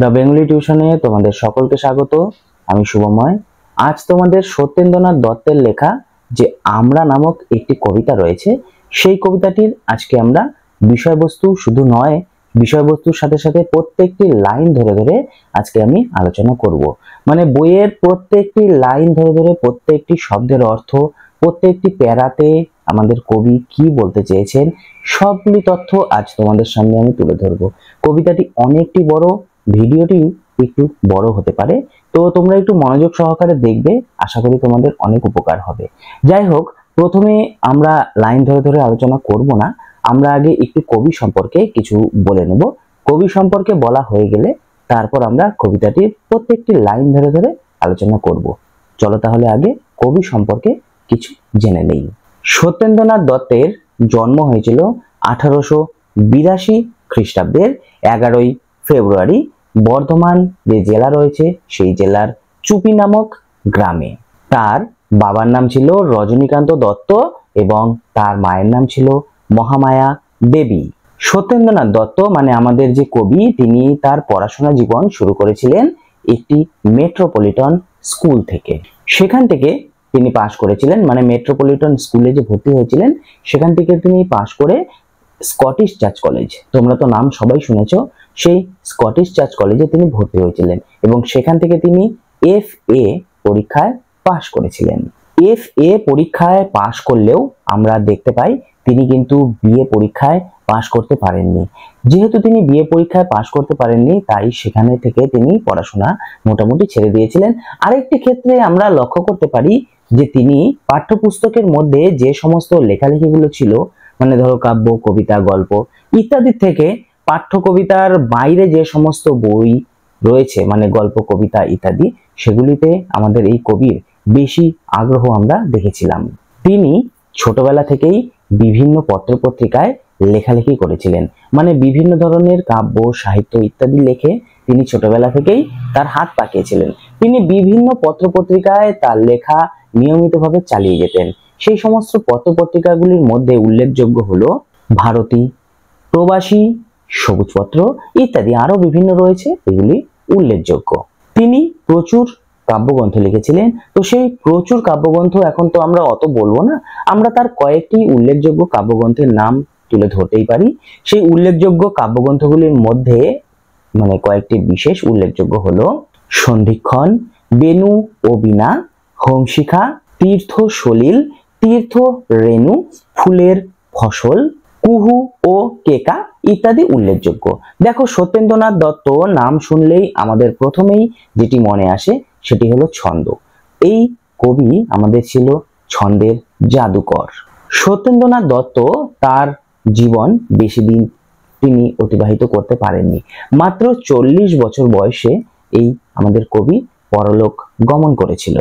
The Bengali টিউশনে তোমাদের সকলকে স্বাগত। আমি শুভময়। আজ তোমাদের সত্যেন্দ্রনাথ দত্তের লেখা যে আমরা নামক একটি কবিতা রয়েছে, সেই কবিতাটির আজকে আমরা বিষয়বস্তু শুধু নয়, বিষয়বস্তুর সাথে সাথে প্রত্যেকটি লাইন ধরে ধরে আজকে আমি আলোচনা করব। মানে বইয়ের প্রত্যেকটি লাইন ধরে ধরে প্রত্যেকটি শব্দের অর্থ, প্রত্যেকটি প্যারাতে আমাদের কবি কি বলতে চেয়েছেন, সবগুলি তথ্য আজ তোমাদের সামনে আমি তুলে ধরবো। কবিতাটি অনেকটি বড়, ভিডিওটি একটু বড় হতে পারে, তো তোমরা একটু মনোযোগ সহকারে দেখবে, আশা করি তোমাদের অনেক উপকার হবে। যাই হোক, প্রথমে আমরা লাইন ধরে ধরে আলোচনা করব না, আমরা আগে একটু কবি সম্পর্কে কিছু বলে নেব। কবি সম্পর্কে বলা হয়ে গেলে তারপর আমরা কবিতাটির প্রত্যেকটি লাইন ধরে ধরে আলোচনা করব। চলো তাহলে আগে কবি সম্পর্কে কিছু জেনে নেই। সত্যেন্দ্রনাথ দত্তের জন্ম হয়েছিল 1882 খ্রিস্টাব্দের 11ই ফেব্রুয়ারি বর্ধমান যে জেলা রয়েছে সেই জেলার চুপি নামক গ্রামে। তার বাবার নাম ছিল রজনীকান্ত দত্ত এবং তার মায়ের নাম ছিল মহামায়া দেবী। সত্যেন্দ্রনাথ দত্ত মানে আমাদের যে কবি, তিনি তার পড়াশোনা জীবন শুরু করেছিলেন একটি মেট্রোপলিটন স্কুল থেকে। সেখান থেকে তিনি পাশ করেছিলেন, মানে মেট্রোপলিটন স্কুলে যে ভর্তি হয়েছিলেন সেখান থেকে তিনি পাশ করে স্কটিশ চার্চ কলেজ, তোমরা তো নাম সবাই শুনেছ, সেই স্কটিশ চার্চ কলেজে তিনি ভর্তি হয়েছিলেন এবং সেখান থেকে তিনি FA পরীক্ষায় পাশ করেছিলেন। FA পরীক্ষায় পাশ করলেও আমরা দেখতে পাই তিনি কিন্তু BA পরীক্ষায় পাশ করতে পারেননি। যেহেতু তিনি BA পরীক্ষায় পাশ করতে পারেননি, তাই সেখানে থেকে তিনি পড়াশোনা মোটামুটি ছেড়ে দিয়েছিলেন। আরেকটি ক্ষেত্রে আমরা লক্ষ্য করতে পারি যে তিনি পাঠ্যপুস্তকের মধ্যে যে সমস্ত লেখালেখিগুলো ছিল, মানে ধরো কাব্য, কবিতা, গল্প ইত্যাদি থেকে পাঠ্য কবিতার বাইরে যে সমস্ত বই রয়েছে, মানে গল্প, কবিতা ইত্যাদি, সেগুলিতে আমাদের এই কবির বেশি আগ্রহ আমরা দেখেছিলাম। তিনি ছোটবেলা থেকেই বিভিন্ন পত্রপত্রিকায় লেখালেখি করেছিলেন, মানে বিভিন্ন ধরনের কাব্য, সাহিত্য ইত্যাদি লেখে তিনি ছোটবেলা থেকেই তার হাত পাকিয়েছিলেন। তিনি বিভিন্ন পত্রপত্রিকায় তার লেখা নিয়মিতভাবে চালিয়ে যেতেন। সেই সমস্ত পত্রপত্রিকাগুলির মধ্যে উল্লেখযোগ্য হলো ভারতী, প্রবাসী, সবুজপত্র ইত্যাদি, আরো বিভিন্ন রয়েছে, এগুলি উল্লেখযোগ্য। তিনি প্রচুর কাব্যগ্রন্থ লিখেছিলেন। তো সেই প্রচুর কাব্যগ্রন্থ এখন তো আমরা অত বলবো না, আমরা তার কয়েকটি উল্লেখযোগ্য কাব্যগ্রন্থের নাম তুলে ধরতেই পারি। সেই উল্লেখযোগ্য কাব্যগ্রন্থগুলির মধ্যে মানে কয়েকটি বিশেষ উল্লেখযোগ্য হলো সন্ধিক্ষণ, বেনু ও বীণা, হোমশিখা, তীর্থ সলিল, তীর্থ রেণু, ফুলের ফসল, কুহু ও কেকা ইত্যাদি উল্লেখযোগ্য। দেখো, সত্যেন্দ্রনাথ দত্ত নাম শুনলেই আমাদের প্রথমেই যেটি মনে আসে সেটি হলো ছন্দ। এই কবি আমাদের ছিল ছন্দের জাদুকর। সত্যেন্দ্রনাথ দত্ত তার জীবন বেশি দিন তিনি অতিবাহিত করতে পারেননি। মাত্র 40 বছর বয়সে এই আমাদের কবি পরলোক গমন করেছিল।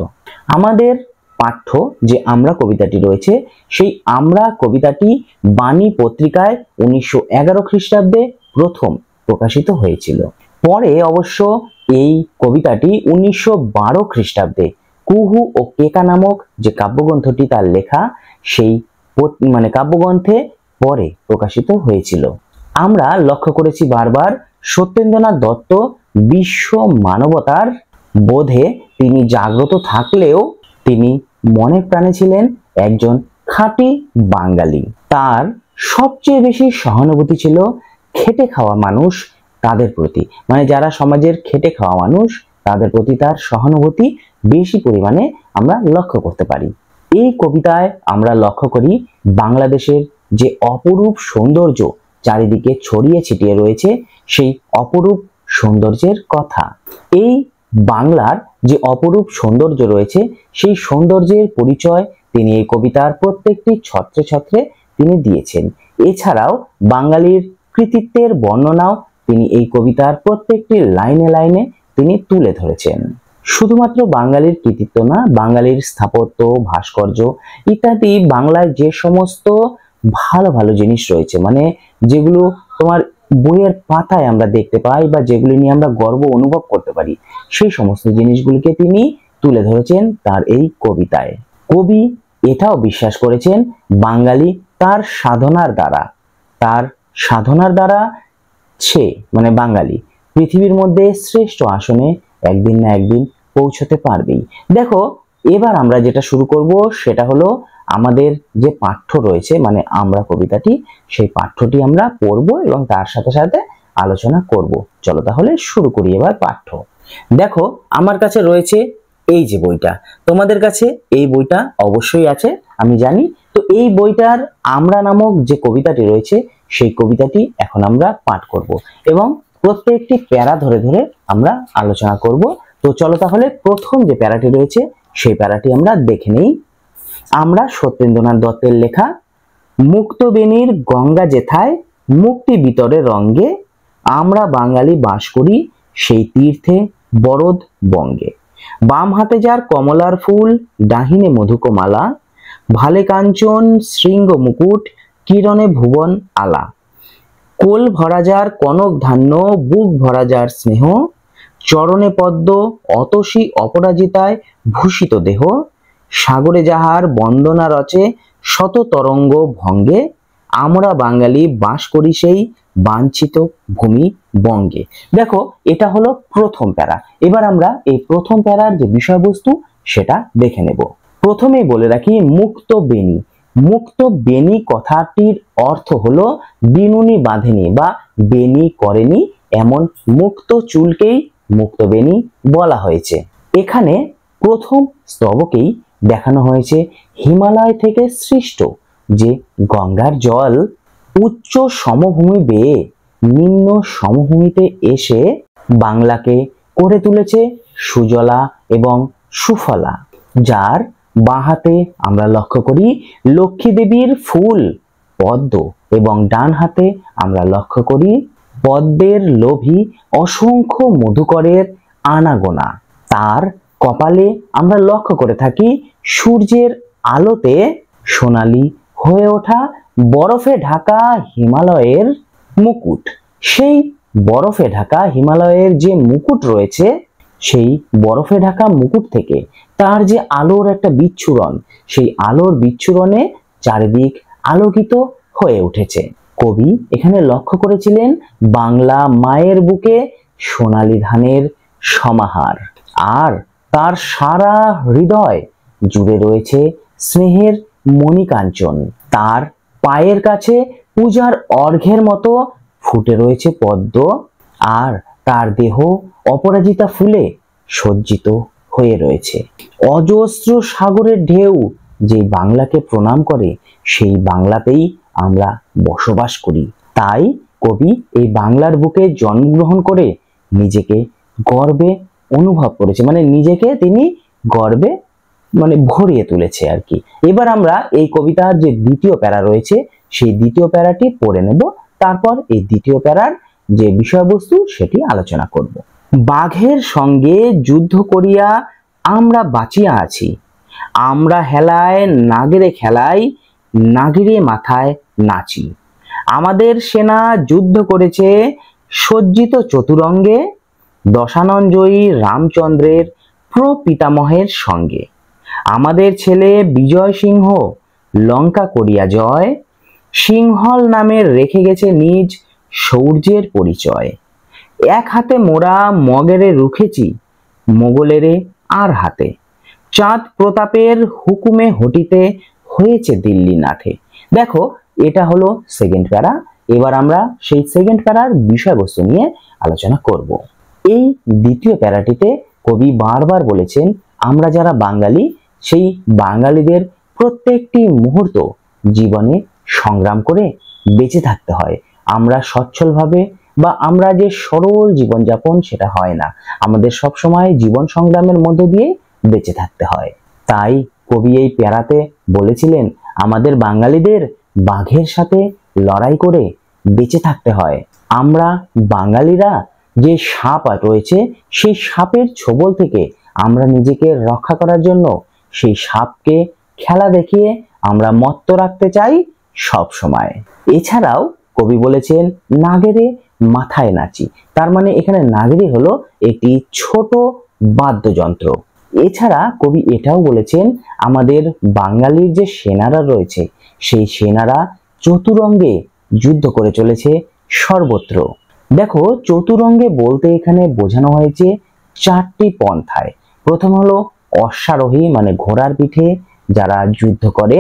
আমাদের পাঠ্য যে আমরা কবিতাটি রয়েছে, সেই আমরা কবিতাটি বাণী পত্রিকায় 1911 খ্রিস্টাব্দে প্রথম প্রকাশিত হয়েছিল। পরে অবশ্য এই কবিতাটি 1912 খ্রিস্টাব্দে কুহু ও কেকা নামক যে কাব্যগ্রন্থটি তার লেখা, সেই মানে কাব্যগ্রন্থে পরে প্রকাশিত হয়েছিল। আমরা লক্ষ্য করেছি বারবার, সত্যেন্দ্রনাথ দত্ত বিশ্ব মানবতার বোধে তিনি জাগ্রত থাকলেও তিনি মনে প্রাণে ছিলেন একজন খাঁটি বাঙালি। তার সবচেয়ে বেশি সহানুভূতি ছিল খেটে খাওয়া মানুষ তাদের প্রতি, মানে যারা সমাজের খেটে খাওয়া মানুষ তাদের প্রতি তার সহানুভূতি বেশি পরিমাণে আমরা লক্ষ্য করতে পারি। এই কবিতায় আমরা লক্ষ্য করি বাংলাদেশের যে অপরূপ সৌন্দর্য চারিদিকে ছড়িয়ে ছিটিয়ে রয়েছে, সেই অপরূপ সৌন্দর্যের কথা। এই বাংলার যে অপরূপ সৌন্দর্য রয়েছে, সেই সৌন্দর্যের পরিচয় তিনি এই কবিতার প্রত্যেকটি ছত্রে ছত্রে তিনি দিয়েছেন। এছাড়াও বাঙালির কৃতিত্বের বর্ণনাও তিনি এই কবিতার প্রত্যেকটি লাইনে লাইনে তিনি তুলে ধরেছেন। শুধুমাত্র বাঙালির কৃতিত্ব না, বাঙালির স্থাপত্য, ভাস্কর্য ইত্যাদি, বাংলায় যে সমস্ত ভালো ভালো জিনিস রয়েছে, মানে যেগুলো তোমার বইয়ের পাতায় আমরা দেখতে পাই বা যেগুলি নিয়ে আমরা গর্ব অনুভব করতে পারি, সেই সমস্ত জিনিসগুলিকে তিনি তুলে ধরেছেন তার এই কবিতায়। কবি এটাও বিশ্বাস করেছেন বাঙালি তার সাধনার দ্বারা সে মানে বাঙালি পৃথিবীর মধ্যে শ্রেষ্ঠ আসনে একদিন না একদিন পৌঁছতে পারবেই। দেখো, এবার আমরা যেটা শুরু করব সেটা হলো আমাদের যে পাঠ্য রয়েছে, মানে আমরা কবিতাটি, সেই পাঠ্যটি আমরা পড়ব এবং তার সাথে সাথে আলোচনা করব। চলো তাহলে শুরু করি এবার পাঠ্য। দেখো, আমার কাছে রয়েছে এই যে বইটা, তোমাদের কাছে এই বইটা অবশ্যই আছে আমি জানি। তো এই বইটার আমরা নামক যে কবিতাটি রয়েছে সেই কবিতাটি এখন আমরা পাঠ করব এবং প্রত্যেকটি প্যারা ধরে ধরে আমরা আলোচনা করব। তো চলো তাহলে প্রথম যে প্যারাটি রয়েছে সেই প্যারাটি আমরা দেখে নেই। আমরা সত্যেন্দ্রনাথ দত্তের লেখা। মুক্তবেণীর গঙ্গা যেথায় মুক্তি বিতরে রঙ্গে, আমরা বাঙালি বাস করি সেই তীর্থে বরদ বঙ্গে। বাম হাতে যার কমলার ফুল, ডাহিনে মধুকমালা, ভালে কাঞ্চন শৃঙ্গ মুকুট, কিরণে ভুবন আলা। কোল ভরা যার কনক ধান্য, বুক ভরা যার স্নেহ, চরণে পদ্ম অতসী অপরাজিতায় ভূষিত দেহ। সাগরে যাহার বন্দনা রচে শত তরঙ্গ ভঙ্গে, আমরা বাঙালি বাস করি সেই বাঞ্ছিত ভূমি বঙ্গে। দেখো, এটা হলো প্রথম প্যারা। এবার আমরা এই প্রথম প্যারার যে বিষয়বস্তু সেটা দেখে নেব। প্রথমেই বলে রাখি, মুক্ত বেণী। মুক্ত বেণী কথাটির অর্থ হলো বিনুনি বাঁধেনি বা বেণী করেনি এমন মুক্ত চুলকেই মুক্ত বেণী বলা হয়েছে। এখানে প্রথম স্তবকেই দেখানো হয়েছে হিমালয় থেকে সৃষ্ট যে গঙ্গার জল উচ্চ সমভূমি বেয়ে নিম্ন সমভূমিতে এসে বাংলাকে করে তুলেছে সুজলা এবং সুফলা। যার বাঁ হাতে আমরা লক্ষ্য করি লক্ষ্মী দেবীর ফুল পদ্ম এবং ডান হাতে আমরা লক্ষ্য করি পদ্মের লোভী অসংখ্য মধুকরের আনাগোনা। তার কপালে আমরা লক্ষ্য করে থাকি সূর্যের আলোতে সোনালী হয়ে ওঠা বরফে ঢাকা হিমালয়ের মুকুট। সেই বরফে ঢাকা হিমালয়ের যে মুকুট রয়েছে সেই বরফে ঢাকা মুকুট থেকে তার যে আলোর একটা বিচ্ছুরণ, সেই আলোর বিচ্ছুরণে চারিদিক আলোকিত হয়ে উঠেছে। কবি এখানে লক্ষ্য করেছিলেন বাংলা মায়ের বুকে সোনালী ধানের সমাহার, আর তার সারা হৃদয় জুড়ে রয়েছে স্নেহের মণিকাঞ্চন। তার পায়ের কাছে পূজার অর্ঘ্যের মতো ফুটে রয়েছে পদ্ম, আর তার দেহ অপরাজিতা ফুলে সজ্জিত হয়ে রয়েছে। অজস্র সাগরের ঢেউ যে বাংলাকে প্রণাম করে সেই বাংলাতেই আমরা বসবাস করি। তাই কবি এই বাংলার বুকে জন্মগ্রহণ করে নিজেকে গর্বে অনুভব করেছে, মানে নিজেকে তিনি গর্বে ভরিয়ে তুলেছে আর কি। এবার আমরা এই কবিতার যে দ্বিতীয় প্যারা রয়েছে সেই দ্বিতীয় প্যারাটি পড়ে নেব, তারপর এই দ্বিতীয় প্যারার যে বিষয়বস্তু সেটি আলোচনা করব। বাঘের সঙ্গে যুদ্ধ করিয়া আমরা বাঁচিয়া আছি, আমরা হেলায় নাগেরে খেলায় নাগিরে মাথায় নাচি। আমাদের সেনা যুদ্ধ করেছে সজ্জিত চতুরঙ্গে, দশাননজয়ী রামচন্দ্রের প্রপিতামহের সঙ্গে। আমাদের ছেলে বিজয় সিংহ লঙ্কা করিয়া জয়, সিংহল নামের রেখে গেছে নিজ শৌর্যের পরিচয়। এক হাতে মোরা মগেরে রুখেছি মোগলেরে আর হাতে, চাঁদ প্রতাপের হুকুমে হটিতে হয়েছে দিল্লি নাথে। দেখো, এটা হলো সেকেন্ড প্যারা। এবার আমরা সেই সেকেন্ড প্যারার বিষয়বস্তু নিয়ে আলোচনা করব। এই দ্বিতীয় প্যারাটিতে কবি বারবার বলেছেন আমরা যারা বাঙালি সেই বাঙালিদের প্রত্যেকটি মুহূর্ত জীবনে সংগ্রাম করে বেঁচে থাকতে হয়। আমরা সচ্ছলভাবে বা আমরা যে সরল জীবনযাপন সেটা হয় না, আমাদের সবসময় জীবন সংগ্রামের মধ্য দিয়ে বেঁচে থাকতে হয়। তাই কবি এই প্যারাতে বলেছিলেন আমাদের বাঙালিদের বাঘের সাথে লড়াই করে বেঁচে থাকতে হয়। আমরা বাঙালিরা যে সাপ রয়েছে সেই সাপের ছোবল থেকে আমরা নিজেকে রক্ষা করার জন্য সেই সাপকে খেলা দেখিয়ে আমরা মত্ত রাখতে চাই সব সময়। এছাড়াও কবি বলেছেন নাগেরে মাথায় নাচি, তার মানে এখানে নাগেরি হলো একটি ছোট বাদ্যযন্ত্র। এছাড়া কবি এটাও বলেছেন আমাদের বাঙালির যে সেনারা রয়েছে সেই সেনারা চতুরঙ্গে যুদ্ধ করে চলেছে সর্বত্র। দেখো, চতুরঙ্গে বলতে এখানে বোঝানো হয়েছে চারটি পন্থায়। প্রথম হলো অশ্বারোহী মানে ঘোড়ার পিঠে যারা যুদ্ধ করে,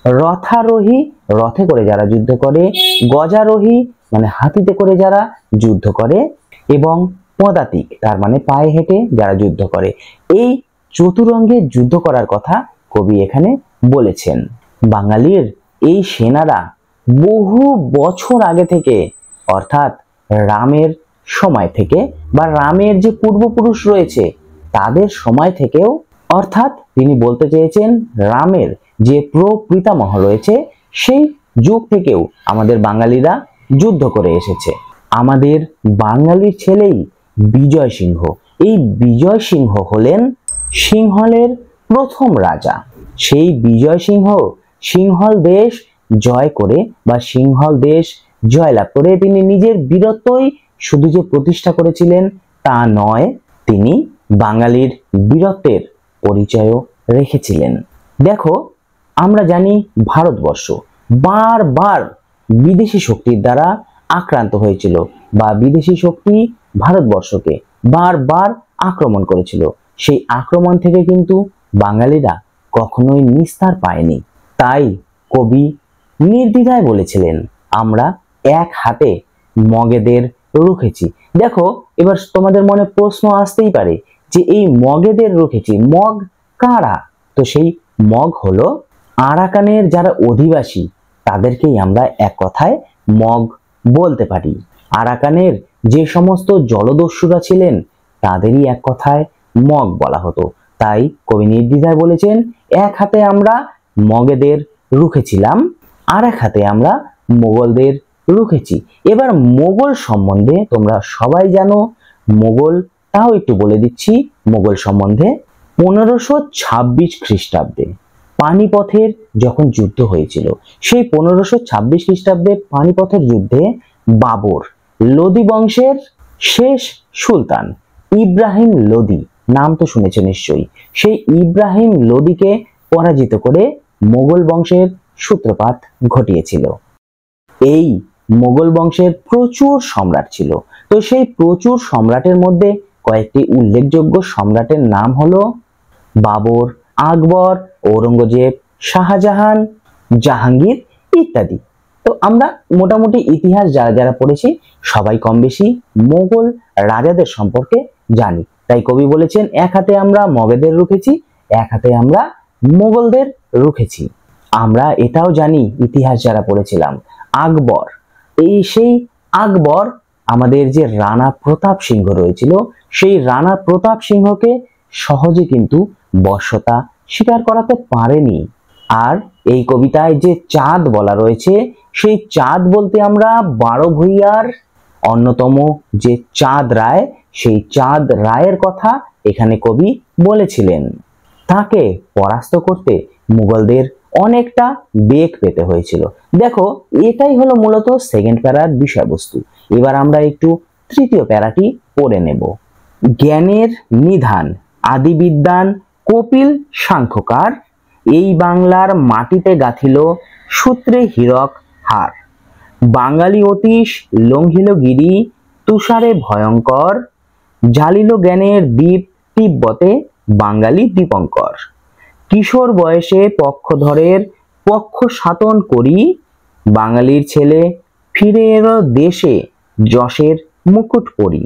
রথারোহী রথে করে যারা যুদ্ধ করে, গজারোহী মানে হাতিতে করে যারা যুদ্ধ করে, এবং পদাতিক তার মানে পায়ে হেঁটে যারা যুদ্ধ করে। এই চতুরঙ্গে যুদ্ধ করার কথা কবি এখানে বলেছেন। বাঙালির এই সেনারা বহু বছর আগে থেকে, অর্থাৎ রামের সময় থেকে বা রামের যে পূর্বপুরুষ রয়েছে তাদের সময় থেকেও, অর্থাৎ তিনি বলতে চেয়েছেন রামের যে প্রপিতামহ রয়েছে সেই যুগ থেকেও আমাদের বাঙালিরা যুদ্ধ করে এসেছে। আমাদের বাঙালির ছেলেই বিজয় সিংহ। এই বিজয় সিংহ হলেন সিংহলের প্রথম রাজা। সেই বিজয় সিংহ সিংহল দেশ জয় করে বা সিংহল দেশ জয়লাভ করে তিনি নিজের বীরত্বই শুধু যে প্রতিষ্ঠা করেছিলেন তা নয়, তিনি বাঙালির বীরত্বের পরিচয়ও রেখেছিলেন। দেখো, আমরা জানি ভারতবর্ষ বারবার বিদেশি শক্তির দ্বারা আক্রান্ত হয়েছিল বা বিদেশি শক্তি ভারতবর্ষকে বারবার আক্রমণ করেছিল। সেই আক্রমণ থেকে কিন্তু বাঙালিরা কখনোই নিস্তার পায়নি। তাই কবি নির্দ্বিধায় বলেছিলেন, আমরা এক হাতে মগেদের রুখেছি। দেখো, এবার তোমাদের মনে প্রশ্ন আসতেই পারে যে এই মগেদের রুখেছি, মগ কারা? তো সেই মগ হলো আরাকানের যারা অধিবাসী, তাদেরকেই আমরা এক কথায় মগ বলতে পারি। আরাকানের যে সমস্ত জলদস্যুরা ছিলেন তাদেরই এক কথায় মগ বলা হতো। তাই কবি নির্দ্বিধায় বলেছেন, এক হাতে আমরা মগেদের রুখেছিলাম, আর এক হাতে আমরা মোগলদের রুখেছি। এবার মোগল সম্বন্ধে তোমরা সবাই জানো, মোগল তাও একটু বলে দিচ্ছি মোগল সম্বন্ধে। 1526 খ্রিস্টাব্দে পানিপথের যখন যুদ্ধ হয়েছিল, সেই 1526 খ্রিস্টাব্দে পানিপথের যুদ্ধে বাবর লোদি বংশের শেষ সুলতান ইব্রাহিম লোদি, নাম তো শুনেছে নিশ্চয়ই, সেই ইব্রাহিম লোদিকে পরাজিত করে মোগল বংশের সূত্রপাত ঘটিয়েছিল। এই মোগল বংশের প্রচুর সম্রাট ছিল। তো সেই প্রচুর সম্রাটের মধ্যে কয়েকটি উল্লেখযোগ্য সম্রাটের নাম হলো বাবর, আকবর, ঔরঙ্গজেব, শাহজাহান, জাহাঙ্গীর ইত্যাদি। তো আমরা মোটামুটি ইতিহাস যারা যারা পড়েছি সবাই কম বেশি মোগল রাজাদের সম্পর্কে জানি। তাই কবি বলেছেন, এক হাতে আমরা মগেদের রুখেছি, এক হাতে আমরা মোগলদের রুখেছি। আমরা এটাও জানি ইতিহাস যারা পড়েছিলাম, আকবর, সেই আকবর আমাদের যে রানা প্রতাপ সিংহ রয়েছিল, সেই রানা প্রতাপ সিংহকে সহজে কিন্তু বশ্যতা স্বীকার করাতে পারেনি। আর এই কবিতায় যে চাঁদ বলা রয়েছে, সেই চাঁদ বলতে আমরা 12 ভূঁইয়ার অন্যতম যে চাঁদ রায়, সেই চাঁদ রায়ের কথা এখানে কবি বলেছিলেন। তাকে পরাস্ত করতে মুঘলদের অনেকটা বেগ পেতে হয়েছিল। দেখো, এটাই হলো মূলত সেকেন্ড প্যারার বিষয়বস্তু। এবার আমরা একটু তৃতীয় প্যারাটি পড়ে নেব। জ্ঞানের নিধান আদিবিদ্বান কপিল সাংখ্যকার, এই বাংলার মাটিতে গাঁথিল সূত্রে হীরক হার। বাঙালি অতীশ লঙ্ঘিল গিরি তুষারে ভয়ঙ্কর, জ্বালিল জ্ঞানের দ্বীপ তিব্বতে বাঙালি দীপঙ্কর। কিশোর বয়সে পক্ষধরের পক্ষ সাতন করি, বাঙালির ছেলে ফিরে এলো দেশে যশের মুকুট পরি।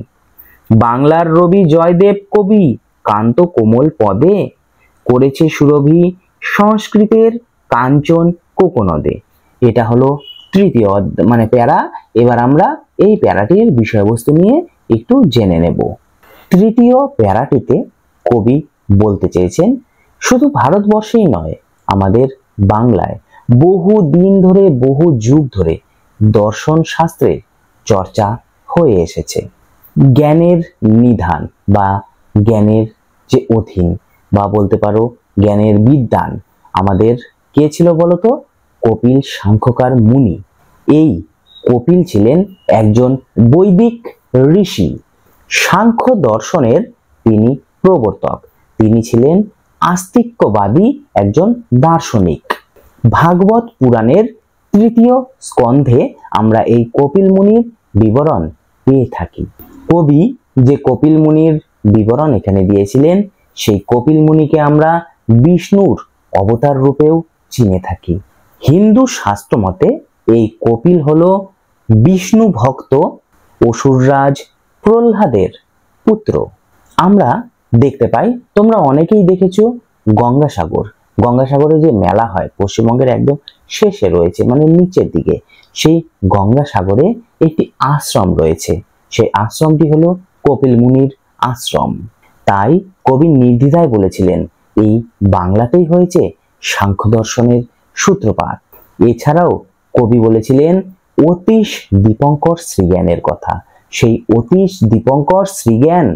বাংলার রবি জয়দেব কবি কান্ত কোমল পদে, করেছে সুরভি সংস্কৃতের কাঞ্চন কোকনদে। এটা হলো তৃতীয় মানে প্যারা। এবার আমরা এই প্যারাটির বিষয়বস্তু নিয়ে একটু জেনে নেব। তৃতীয় প্যারাটিতে কবি বলতে চেয়েছেন, শুধু ভারতবর্ষেই নয়, আমাদের বাংলায় বহু দিন ধরে, বহু যুগ ধরে দর্শন শাস্ত্রের চর্চা হয়ে এসেছে। জ্ঞানের নিধান বা জ্ঞানের যে অধীন বা বলতে পারো জ্ঞানের বিদ্বান আমাদের কে ছিল বলতো? কপিল সাংখ্যকার মুনি। এই কপিল ছিলেন একজন বৈদিক ঋষি, সাংখ্য দর্শনের তিনি প্রবর্তক। তিনি ছিলেন আস্তিক্যবাদী একজন দার্শনিক। ভাগবত পুরাণের তৃতীয় স্কন্ধে আমরা এই কপিল মুনির বিবরণ পেয়ে থাকি। কবি যে কপিল মুনির বিবরণ এখানে দিয়েছিলেন, সেই কপিল মুনিকে আমরা বিষ্ণুর অবতার রূপেও চিনে থাকি। হিন্দু শাস্ত্র মতে এই কপিল হলো বিষ্ণু ভক্ত অসুররাজ প্রহ্লাদের পুত্র। আমরা দেখতে পাই, তোমরা অনেকেই দেখেছো, গঙ্গাসাগর, গঙ্গাসাগরে যে মেলা হয় পশ্চিমবঙ্গের একদম শেষে রয়েছে, মানে নিচের দিকে, সেই গঙ্গাসাগরে একটি আশ্রম রয়েছে। সেই আশ্রমটি হলো কপিল মুনির আশ্রম। তাই কবি নির্দ্বিধায় বলেছিলেন এই বাংলাতেই হয়েছে সাংখ্য দর্শনের সূত্রপাত। এছাড়াও কবি বলেছিলেন অতীশ দীপঙ্কর শ্রীজ্ঞানের কথা। সেই অতীশ দীপঙ্কর শ্রীজ্ঞান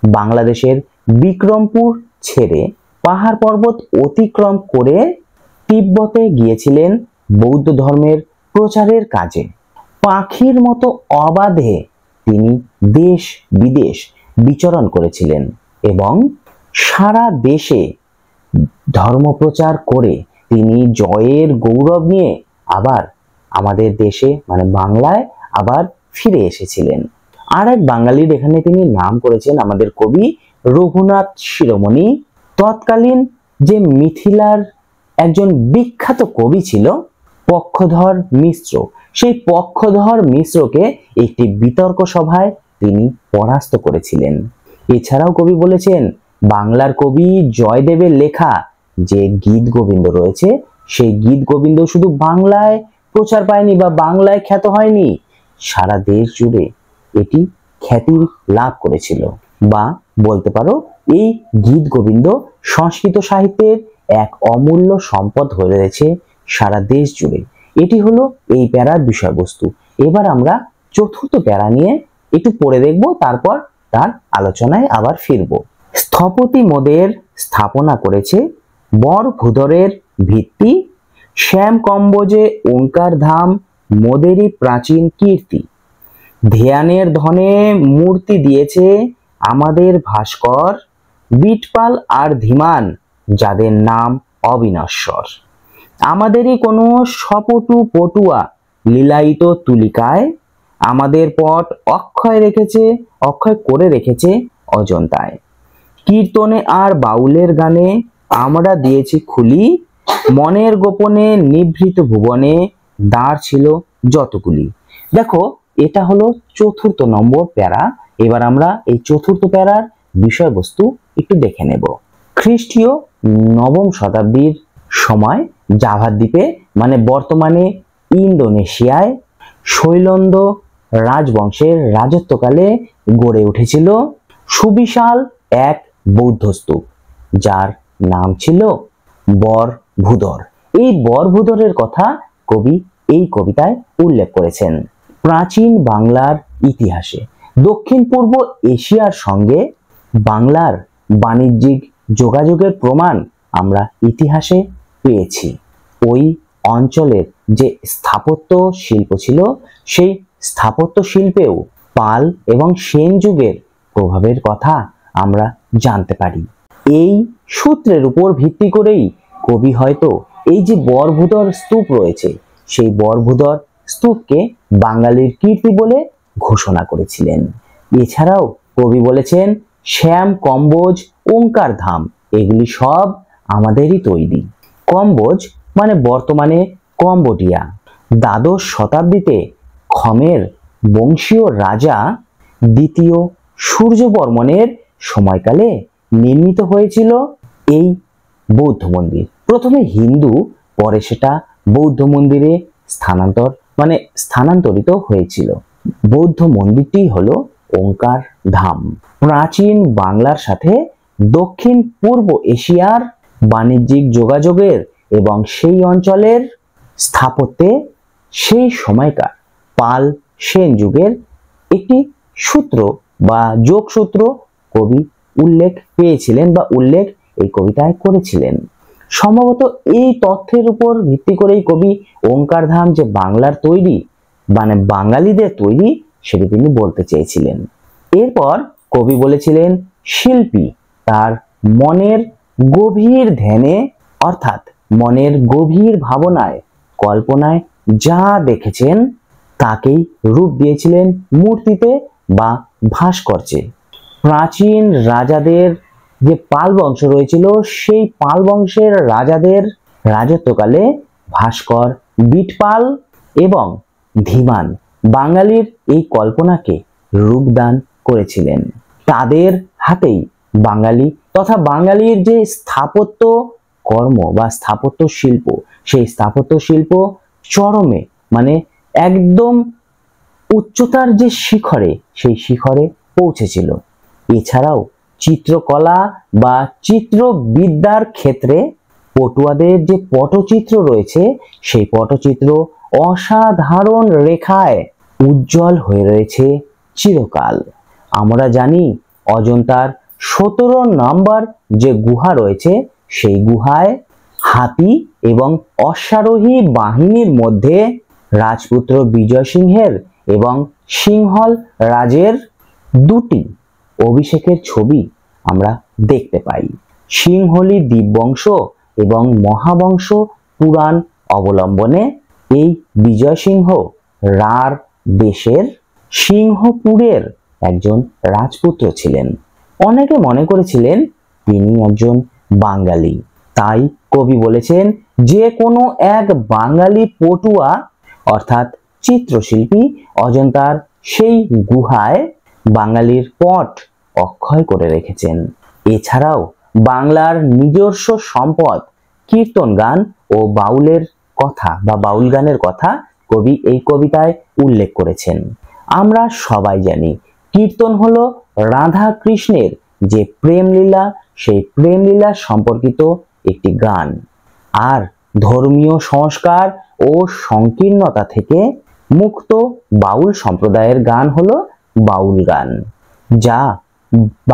বাংলাদেশের বিক্রমপুর ছেড়ে পাহাড় পর্বত অতিক্রম করে তিব্বতে গিয়েছিলেন বৌদ্ধ ধর্মের প্রচারের কাজে। পাখির মতো অবাধে তিনি দেশ বিদেশ বিচরণ করেছিলেন এবং সারা দেশে ধর্মপ্রচার করে তিনি জয়ের গৌরব নিয়ে আবার আমাদের দেশে মানে বাংলায় আবার ফিরে এসেছিলেন। আর এক বাঙালির এখানে তিনি নাম করেছেন আমাদের কবি রঘুনাথ শিরোমণি। তৎকালীন যে মিথিলার একজন বিখ্যাত কবি ছিল পক্ষধর মিশ্র, সেই পক্ষধর মিশ্রকে একটি বিতর্ক সভায় তিনি পরাস্ত করেছিলেন। এছাড়াও কবি বলেছেন বাংলার কবি জয়দেবের লেখা যে গীত গোবিন্দ রয়েছে, সেই গীত গোবিন্দ শুধু বাংলায় প্রচার পায়নি বা বাংলায় খ্যাত হয়নি, সারা দেশ জুড়ে এটি খ্যাতি লাভ করেছিল। বা বলতে পারো এই গীত গোবিন্দ সংস্কৃত সাহিত্যের এক অমূল্য সম্পদ হয়ে রয়েছে সারা দেশ জুড়ে। এটি হলো এই প্যারার বিষয়বস্তু। এবার আমরা চতুর্থ প্যারা নিয়ে একটু পড়ে দেখব, তারপর তার আলোচনায় আবার ফিরব। স্থপতি মোদের স্থাপনা করেছে বরভূধরের ভিত্তি, শ্যাম কম্বোজে ওঙ্কার ধাম মোদেরই প্রাচীন কীর্তি। ধ্যানের ধনে মূর্তি দিয়েছে আমাদের ভাস্কর, বিটপাল আর ধীমান যাদের নাম অবিনশ্বর। আমাদেরই কোনো সপটু পটুয়া লীলায়িত তুলিকায় আমাদের পট অক্ষয় করে রেখেছে অজন্তায়। কীর্তনে আর বাউলের গানে আমরা দিয়েছি খুলি, মনের গোপনে নিভৃত ভুবনে দাঁড় ছিল যতগুলি। দেখো, এটা হলো চতুর্থ নম্বর প্যারা। এবার আমরা এই চতুর্থ প্যারার বিষয়বস্তু একটু দেখে নেব। খ্রিস্টীয় নবম শতাব্দীর সময় জাভা দ্বীপে মানে বর্তমানে ইন্দোনেশিয়ায় শৈলন্দ রাজবংশের রাজত্বকালে গড়ে উঠেছিল সুবিশাল এক বৌদ্ধ স্তূপ, যার নাম ছিল বরভূধর। এই বরভূধরের কথা কবি এই কবিতায় উল্লেখ করেছেন। প্রাচীন বাংলার ইতিহাসে দক্ষিণ পূর্ব এশিয়ার সঙ্গে বাংলার বাণিজ্যিক যোগাযোগের প্রমাণ আমরা ইতিহাসে পেয়েছি। ওই অঞ্চলের যে স্থাপত্য শিল্প ছিল, সেই স্থাপত্য শিল্পেও পাল এবং সেন যুগের প্রভাবের কথা আমরা জানতে পারি। এই সূত্রের উপর ভিত্তি করেই কবি হয়তো এই যে বরভূধর স্তূপ রয়েছে, সেই বরভূধর স্তূপকে বাঙালির কীর্তি বলে ঘোষণা করেছিলেন। এছাড়াও কবি বলেছেন শ্যাম কম্বোজ ওঙ্কার ধাম এগুলি সব আমাদেরই তৈরি। কম্বোজ মানে বর্তমানে কম্বোডিয়া। দ্বাদশ শতাব্দীতে খমের বংশীয় রাজা দ্বিতীয় সূর্যবর্মনের সময়কালে নির্মিত হয়েছিল এই বৌদ্ধ মন্দির। প্রথমে হিন্দু, পরে সেটা বৌদ্ধ মন্দিরে স্থানান্তরিত হয়েছিল। বৌদ্ধ মন্দিরটি হলো ওঙ্কার ধাম। প্রাচীন বাংলার সাথে দক্ষিণ পূর্ব এশিয়ার বাণিজ্যিক যোগাযোগের এবং সেই অঞ্চলের স্থাপত্যে সেই সময়কার পাল সেন যুগের একটি সূত্র বা যোগসূত্র কবি উল্লেখ পেয়েছিলেন বা উল্লেখ এই কবিতায় করেছিলেন। সম্ভবত এই তথ্যের উপর ভিত্তি করেই কবি ওঙ্কার ধাম যে বাংলার তৈরি মানে বাঙালিদের তৈরি সেটি তিনি বলতে চেয়েছিলেন। এরপর কবি বলেছিলেন শিল্পী তার মনের গভীর ধ্যানে অর্থাৎ মনের গভীর ভাবনায় কল্পনায় যা দেখেছেন তাকেই রূপ দিয়েছিলেন মূর্তিতে বা ভাস্কর্যে। প্রাচীন রাজাদের যে পাল বংশ রয়েছিল সেই পাল বংশের রাজাদের রাজত্বকালে ভাস্কর বিটপাল এবং ধীমান বাঙালির এই কল্পনাকে রূপদান করেছিলেন। তাদের হাতেই বাঙালি তথা বাঙালির যে স্থাপত্য কর্ম বা স্থাপত্য শিল্প, সেই স্থাপত্য শিল্প চরমে মানে একদম উচ্চতার যে শিখরে, সেই শিখরে পৌঁছেছিল। এছাড়াও চিত্রকলা বা চিত্রবিদ্যার ক্ষেত্রে পটুয়াদের যে পটচিত্র রয়েছে সেই পটচিত্র অসাধারণ রেখায় উজ্জ্বল হয়ে রয়েছে চিরকাল। আমরা জানি অজন্তার 17 নম্বর যে গুহা রয়েছে সেই গুহায় হাতি এবং অশ্বারোহী বাহিনীর মধ্যে রাজপুত্র বিজয় সিংহের এবং সিংহল রাজের দুটি অভিষেকের ছবি আমরা দেখতে পাই। সিংহলি দ্বীপবংশ এবং মহাবংশ পুরাণ অবলম্বনে এই বিজয় সিংহ রার দেশের সিংহপুরের একজন রাজপুত্র ছিলেন। অনেকে মনে করেছিলেন তিনি একজন বাঙালি। তাই কবি বলেছেন যে কোনো এক বাঙালি পটুয়া অর্থাৎ চিত্রশিল্পী অজন্তার সেই গুহায় বাঙালির পট অক্ষয় করে রেখেছেন। এছাড়াও বাংলার নিজস্ব সম্পদ কীর্তন গান ও বাউলের কথা বা বাউল গানের কথা কবি এই কবিতায় উল্লেখ করেছেন। আমরা সবাই জানি কীর্তন হলো রাধা কৃষ্ণের যে প্রেমলীলা, সেই প্রেমলীলা সম্পর্কিত একটি গান। আর ধর্মীয় সংস্কার ও সংকীর্ণতা থেকে মুক্ত বাউল সম্প্রদায়ের গান হলো বাউল গান, যা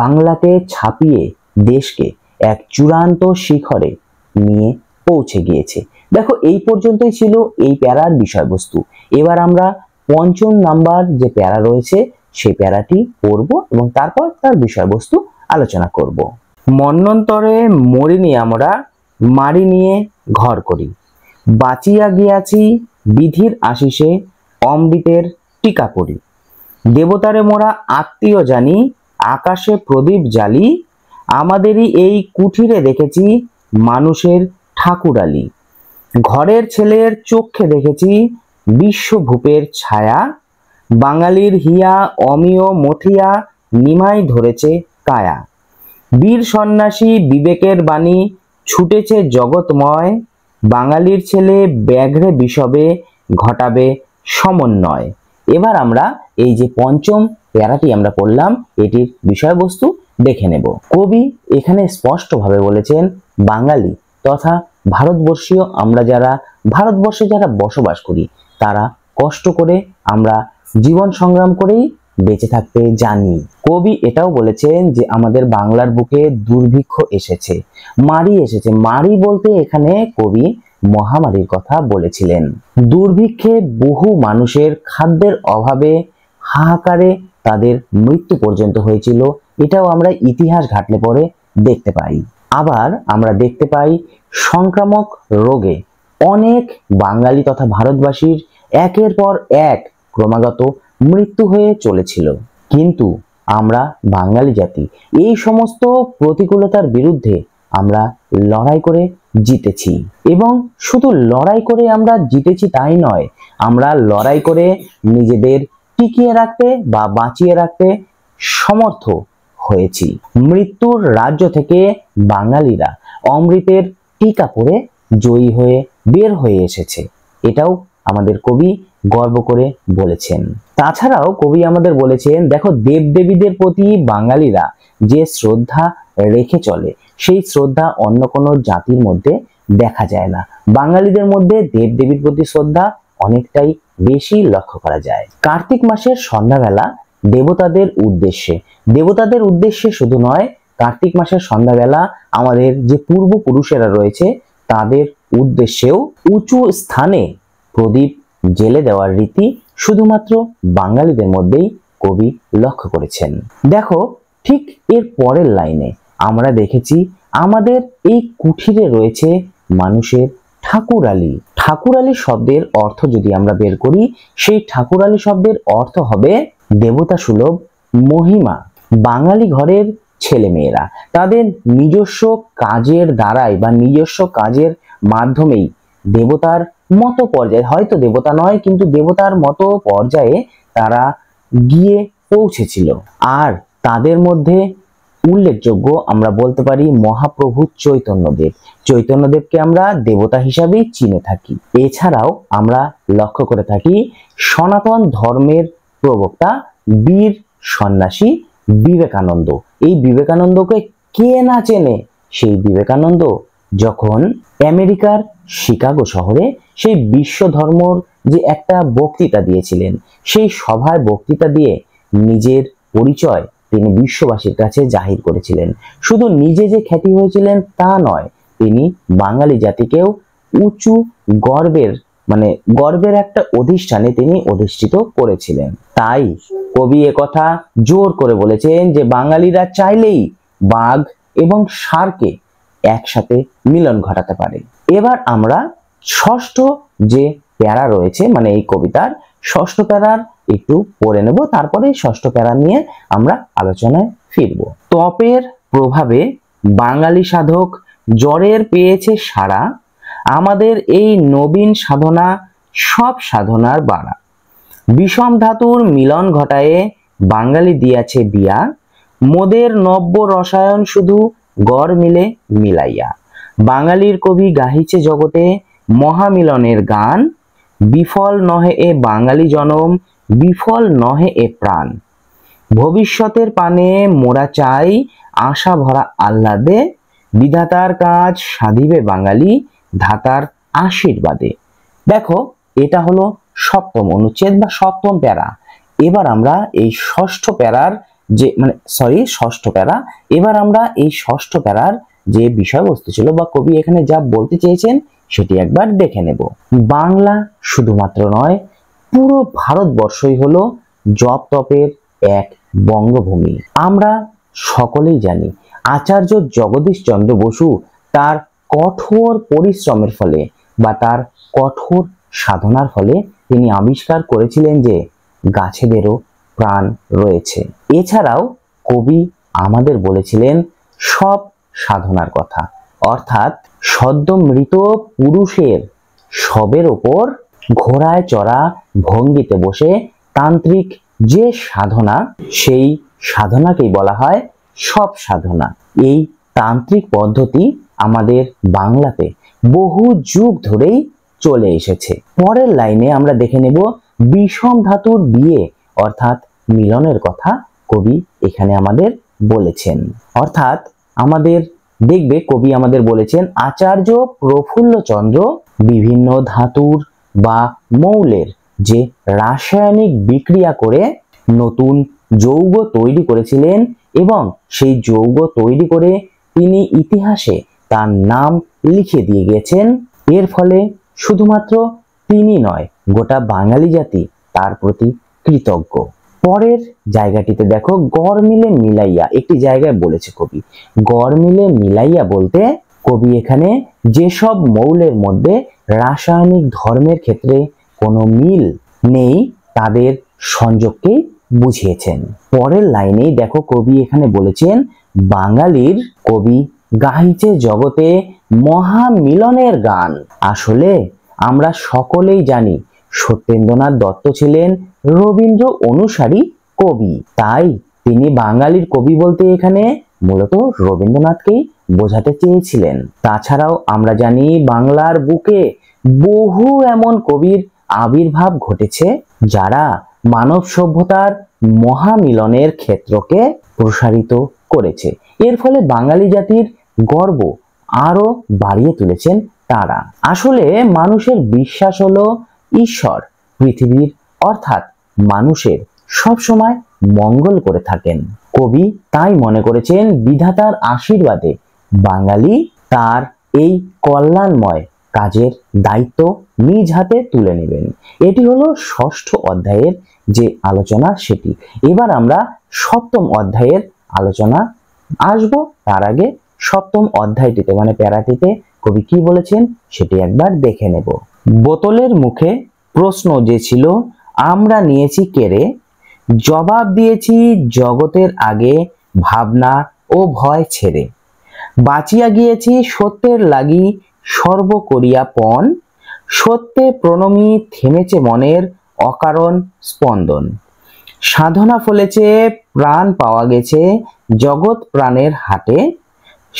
বাংলাকে ছাপিয়ে দেশকে এক চূড়ান্ত শিখরে নিয়ে পৌঁছে গিয়েছে। দেখো, এই পর্যন্তই ছিল এই প্যারার বিষয়বস্তু। এবার আমরা 5ম নাম্বার যে প্যারা রয়েছে সেই প্যারাটি পড়ব এবং তারপর তার বিষয়বস্তু আলোচনা করব। মন্বন্তরে মরি নিয়ে আমরা মারি নিয়ে ঘর করি, বাঁচিয়া গিয়াছি বিধির আশিসে অমৃতের টিকা পড়ি। দেবতারে মোরা আত্মীয় জানি আকাশে প্রদীপ জ্বালি, আমাদেরই এই কুঠিরে দেখেছি মানুষের ঠাকুরালি। ঘরের ছেলের চোখে দেখেছি বিশ্বভূপের ছায়া, বাঙালির হিয়া অমিয় মথিয়া নিমাই ধরেছে কায়া। বীর সন্ন্যাসী বিবেকের বাণী ছুটেছে জগৎময়, বাঙালির ছেলে ব্যাঘ্রে বিষবে ঘটাবে সমন্বয়। এবার আমরা এই যে 5ম প্যারাটি আমরা পড়লাম এটির বিষয়বস্তু দেখে নেব। কবি এখানে স্পষ্টভাবে বলেছেন বাঙালি তথা ভারতবর্ষীয় আমরা যারা ভারতবর্ষে যারা বসবাস করি তারা কষ্ট করে আমরা জীবন সংগ্রাম করেই বেঁচে থাকতে জানি। কবি এটাও বলেছেন যে আমাদের বাংলার বুকে দুর্ভিক্ষ এসেছে, মারি এসেছে। মারি বলতে এখানে কবি মহামারীর কথা বলেছিলেন। দুর্ভিক্ষে বহু মানুষের খাদ্যের অভাবে হাহাকারে তাদের মৃত্যু পর্যন্ত হয়েছিল, এটাও আমরা ইতিহাস ঘাটলে পরে দেখতে পাই। আবার আমরা দেখতে পাই সংক্রামক রোগে অনেক বাঙালি তথা ভারতবাসীর একের পর এক ক্রমাগত মৃত্যু হয়ে চলেছিল। কিন্তু আমরা বাঙালি জাতি এই সমস্ত প্রতিকূলতার বিরুদ্ধে আমরা লড়াই করে জিতেছি, এবং শুধু লড়াই করে আমরা জিতেছি তাই নয়, আমরা লড়াই করে নিজেদের টিকিয়ে রাখতে বা বাঁচিয়ে রাখতে সমর্থ হয়েছি। মৃত্যুর রাজ্য থেকে বাঙালিরা অমৃতের টিকা পড়ে জয়ী হয়ে বের হয়ে এসেছে, এটাও আমাদের কবি গর্ব করে বলেছেন। তাছাড়াও কবি আমাদের বলেছেন দেখো, দেবদেবীদের প্রতি বাঙালিরা যে শ্রদ্ধা রেখে চলে সেই শ্রদ্ধা অন্য কোনো জাতির মধ্যে দেখা যায় না। বাঙালিদের মধ্যে দেবদেবীর প্রতি শ্রদ্ধা অনেকটাই বেশি লক্ষ্য করা যায়। কার্তিক মাসের সন্ধ্যাবেলা দেবতাদের উদ্দেশ্যে শুধু নয়, কার্তিক মাসের সন্ধ্যাবেলা আমাদের যে পূর্বপুরুষেরা রয়েছে তাদের উদ্দেশ্যেও উঁচু স্থানে প্রদীপ জেলে দেওয়ার রীতি শুধুমাত্র বাঙালিদের মধ্যেই কবি লক্ষ্য করেছেন। দেখো, ঠিক এর পরের লাইনে আমরা দেখেছি আমাদের এই কুঠিরে রয়েছে মানুষের ঠাকুরালি। ঠাকুরালি শব্দের অর্থ যদি আমরা বের করি, সেই ঠাকুরালি শব্দের অর্থ হবে দেবতা সুলভ মহিমা। বাঙালি ঘরের ছেলেমেয়েরা তাদের নিজস্ব কাজের দ্বারাই বা নিজস্ব কাজের মাধ্যমেই দেবতার মতো পর্যায়ে, হয়তো দেবতা নয় কিন্তু দেবতার মতো পর্যায়ে তারা গিয়ে পৌঁছেছিল। আর তাদের মধ্যে উল্লেখযোগ্য আমরা বলতে পারি মহাপ্রভু চৈতন্যদেব। চৈতন্যদেবকে আমরা দেবতা হিসাবেই চিনে থাকি। এছাড়াও আমরা লক্ষ্য করে থাকি সনাতন ধর্মের প্রবক্তা বীর সন্ন্যাসী বিবেকানন্দ। এই বিবেকানন্দকে কে না চেনে? সেই বিবেকানন্দ যখন আমেরিকার শিকাগো শহরে সেই বিশ্ব ধর্মর যে একটা বক্তৃতা দিয়েছিলেন, সেই সভায় বক্তৃতা দিয়ে নিজের পরিচয় তিনি বিশ্ববাসীর কাছে জাহির করেছিলেন। শুধু নিজে যে খ্যাতি হয়েছিলেন তা নয়, তিনি বাঙালি জাতিকেও উঁচু গর্বের একটা অধিষ্ঠানে তিনি অধিষ্ঠিত করেছিলেন। তাই কবি একথা জোর করে বলেছেন যে বাঙালিরা চাইলেই বাঘ এবং ষাঁড়কে একসাথে মিলন ঘটাতে পারে। এবার আমরা ষষ্ঠ যে প্যারা রয়েছে, মানে এই কবিতার ষষ্ঠ প্যারার একটু পড়ে নেব, তারপরে ষষ্ঠ প্যারা নিয়ে আমরা আলোচনায় ফিরব। তপের প্রভাবে বাঙালি সাধক জ্বরের পেয়েছে সারা, আমাদের এই নবীন সাধনা সব সাধনার বাড়া। বিষম ধাতুর মিলন ঘটায়ে বাঙালি দিয়াছে বিয়া, মোদের নব্য রসায়ন শুধু গড় মিলে মিলাইয়া। বাঙালির কবি গাহিছে জগতে মহামিলনের গান, বিফল নহে এ বাঙালি জনম, বিফল নহে এ প্রাণ। ভবিষ্যতের পানে মোরা চাই আশা ভরা আহ্লাদে, বিধাতার কাজ সাধিবে বাঙালি ধাতার আশীর্বাদে। দেখো, এটা হলো সপ্তম অনুচ্ছেদ বা সপ্তম প্যারা। এবার আমরা এই ষষ্ঠ প্যারার এবার আমরা এই ষষ্ঠ প্যারার যে বিষয়বস্তু ছিল বা কবি এখানে যা বলতে চেয়েছেন সেটি একবার দেখে নেব। বাংলা শুধুমাত্র নয়, পুরো ভারতবর্ষই হলো জপ তপের এক বঙ্গভূমি। আমরা সকলেই জানি আচার্য জগদীশ চন্দ্র বসু তার কঠোর পরিশ্রমের ফলে বা তার কঠোর সাধনার ফলে তিনি আবিষ্কার করেছিলেন যে গাছেদেরও প্রাণ রয়েছে। এছাড়াও কবি আমাদের বলেছিলেন সব সাধনার কথা, অর্থাৎ সদ্য মৃত পুরুষের শবের ওপর ঘোড়ায় চড়া ভঙ্গিতে বসে তান্ত্রিক যে সাধনা, সেই সাধনাকেই বলা হয় সব সাধনা। এই তান্ত্রিক পদ্ধতি আমাদের বাংলাতে বহু যুগ ধরেই চলে এসেছে। পরের লাইনে আমরা দেখে নেব বিষম ধাতুর বিয়ে অর্থাৎ মিলনের কথা কবি এখানে আমাদের বলেছেন। অর্থাৎ আমাদের দেখবে কবি আমাদের বলেছেন আচার্য প্রফুল্লচন্দ্র বিভিন্ন ধাতুর বা মৌলের যে রাসায়নিক বিক্রিয়া করে নতুন যৌগ তৈরি করেছিলেন এবং সেই যৌগ তৈরি করে তিনি ইতিহাসে তার নাম লিখে দিয়ে গেছেন। এর ফলে শুধুমাত্র তিনি নয়, গোটা বাঙালি জাতি তার প্রতি কৃতজ্ঞ। পরের জায়গাটিতে দেখো, গড় মিলে মিলাইয়া একটি জায়গায় বলেছে কবি। গড় মিলে মিলাইয়া বলতে কবি এখানে যেসব মৌলের মধ্যে রাসায়নিক ধর্মের ক্ষেত্রে কোনো মিল নেই তাদের সংযোগকেই বুঝিয়েছেন। পরের লাইনেই দেখো কবি এখানে বলেছেন বাঙালির কবি গাহিছে জগতে মহামিলনের গান। আসলে আমরা সকলেই জানি সত্যেন্দ্রনাথ দত্ত ছিলেন রবীন্দ্র অনুসারী কবি, তাই তিনি বাঙালির কবি বলতে এখানে মূলত রবীন্দ্রনাথকেই বোঝাতে চেয়েছিলেন। তাছাড়াও আমরা জানি বাংলার বুকে বহু এমন কবির আবির্ভাব ঘটেছে যারা মানব সভ্যতার মহামিলনের ক্ষেত্রকে প্রসারিত করেছে। এর ফলে বাঙালি জাতির গর্ব আরো বাড়িয়ে তুলেছেন তারা। আসলে মানুষের বিশ্বাস হলো ঈশ্বর পৃথিবীর অর্থাৎ মানুষের সবসময় মঙ্গল করে থাকেন। কবি তাই মনে করেছেন বিধাতার আশীর্বাদে বাঙালি তার এই কল্যাণময় কাজের দায়িত্ব নিজ হাতে তুলে নেবেন। এটি হলো ষষ্ঠ অধ্যায়ের যে আলোচনা সেটি। এবার আমরা সপ্তম অধ্যায়ের আলোচনা আসব। তার আগে সপ্তম অধ্যায়টিতে মানে প্যারাটিতে কবি কি বলেছেন সেটি একবার দেখে নেব। বোতলের মুখে প্রশ্ন যে ছিল আমরা নিয়েছি কেড়ে, জবাব দিয়েছি জগতের আগে ভাবনা ও ভয় ছেড়ে, বাঁচিয়া গিয়েছি সত্যের লাগি সর্ব করিয়া পণ, সত্যে প্রণমী থেমেছে মনের অকারণ স্পন্দন, সাধনা ফলেছে প্রাণ পাওয়া গেছে জগৎ প্রাণের হাটে,